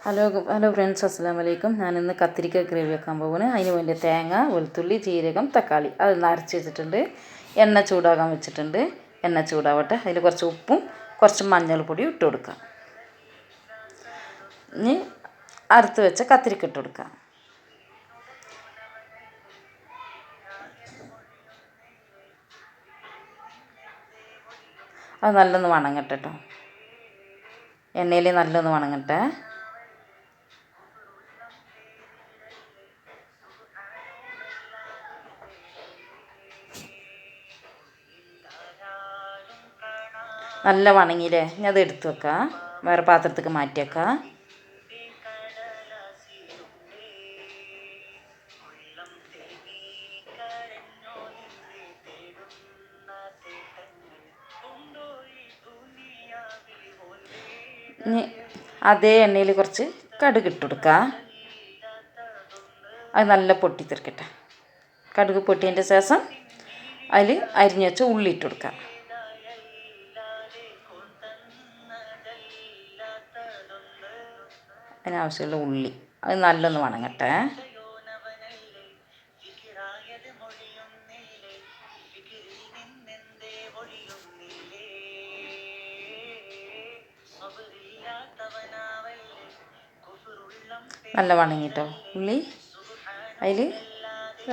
Hello friends, അസ്സലാമു അലൈക്കും. ഞാനിന്ന് കത്തിരിക്ക ഗ്രേവി വെക്കാൻ പോകുന്നു. അതിന് വേണ്ടി തേങ്ങ, വെളുത്തുള്ളി, ജീരകം, തക്കാളി അതൊന്ന് അരച്ച് വെച്ചിട്ടുണ്ട്. എണ്ണ ചൂടാകാൻ വെച്ചിട്ടുണ്ട്. എണ്ണ ചൂടാവട്ടെ. അതിൽ കുറച്ച് ഉപ്പും കുറച്ച് മഞ്ഞൾപ്പൊടിയും ഇട്ട് കൊടുക്കാം. ഇനി അറുത്ത് വെച്ച കത്തിരിക്ക ഇട്ട് കൊടുക്കാം. അത് നല്ലൊന്ന് വണങ്ങട്ടെ കേട്ടോ. എണ്ണയിൽ നല്ലൊന്ന് വണങ്ങട്ടെ. നല്ല വണങ്ങിയില്ലേ? ഇനി അത് എടുത്ത് വെക്കാം. വേറെ പാത്രത്തേക്ക് മാറ്റി വെക്കാം. ഇനി അതേ എണ്ണയിൽ കുറച്ച് കടുക് ഇട്ട് കൊടുക്കുക. അത് നല്ല പൊട്ടിത്തെറിക്കട്ടെ. കടുക് പൊട്ടിയതിൻ്റെ ശേഷം അതിൽ അരിഞ്ഞ് വെച്ച് ഉള്ളി ഇട്ട് കൊടുക്കുക. അതിനാവശ്യമുള്ള ഉള്ളി അത് നല്ലൊന്ന് വണങ്ങട്ടെ. നല്ല വണങ്ങിട്ടോ ഉള്ളി. അതിൽ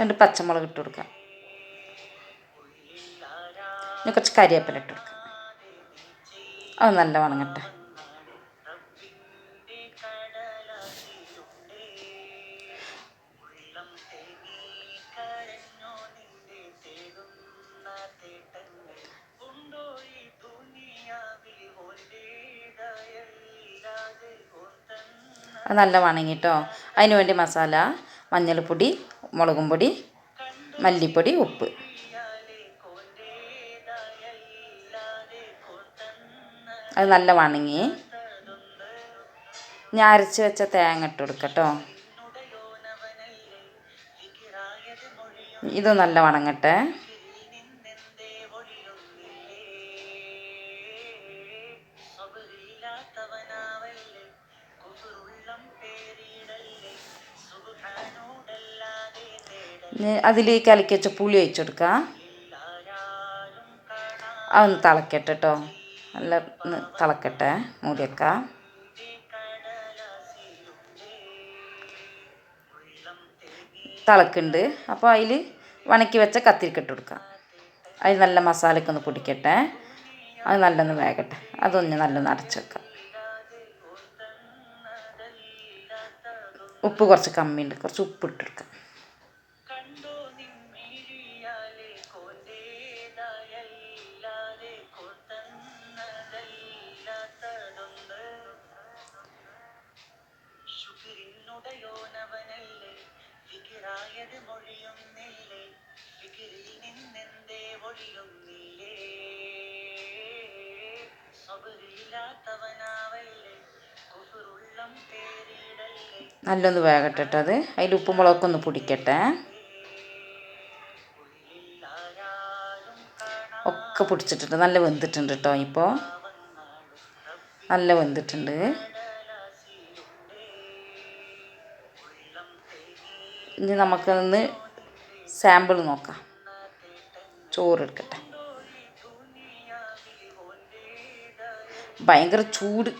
2 പച്ചമുളക് ഇട്ട് കൊടുക്കാം. പിന്നെ കുറച്ച് കരിവേപ്പില ഇട്ട് കൊടുക്കാം. അത് നല്ല വണങ്ങട്ടെ. അത് നല്ല വണങ്ങിട്ടോ. അതിന് വേണ്ടി മസാല: മഞ്ഞൾപ്പൊടി, മുളകും പൊടി, മല്ലിപ്പൊടി, ഉപ്പ്. അത് നല്ല വണങ്ങി. ഞാൻ അരച്ച് വെച്ച തേങ്ങ ഇട്ട് കൊടുക്കട്ടോ. ഇത് നല്ല വണങ്ങട്ടെ. അതിലേക്ക് കലക്കി വെച്ച പുളി ഒഴിച്ച് കൊടുക്കുക. അതൊന്ന് തിളക്കട്ടെ കേട്ടോ. നല്ല ഒന്ന് തിളക്കട്ടെ. മൂടി വെക്കാം. തിളക്കുന്നുണ്ട്. അപ്പോൾ അതിൽ വണക്കി വെച്ച കത്തിരിക്ക ഇട്ട് കൊടുക്കാം. അതിൽ നല്ല മസാലയൊക്കെ ഒന്ന് പൊടിക്കട്ടെ. അത് നല്ലൊന്ന് വേകട്ടെ. അതൊന്ന് നല്ലൊന്ന് അടച്ച് വെക്കാം. ഉപ്പ് കുറച്ച് കമ്മിയുണ്ട്. കുറച്ച് ഉപ്പ് ഇട്ട് കൊടുക്കാം. നല്ലൊന്ന് വേകട്ടെ. അത് അതിൽ ഉപ്പും മുളകൊക്കെ ഒന്ന് പൊടിക്കട്ടെ. ഒക്കെ പൊടിച്ചിട്ടുണ്ട്. നല്ല വെന്തിട്ടുണ്ട് കേട്ടോ. ഇപ്പോൾ നല്ല വെന്തിട്ടുണ്ട്. ഇനി നമുക്കൊന്ന് സാമ്പിൾ നോക്കാം. ചോറെടുക്കട്ടെ. ഭയങ്കര ചൂട്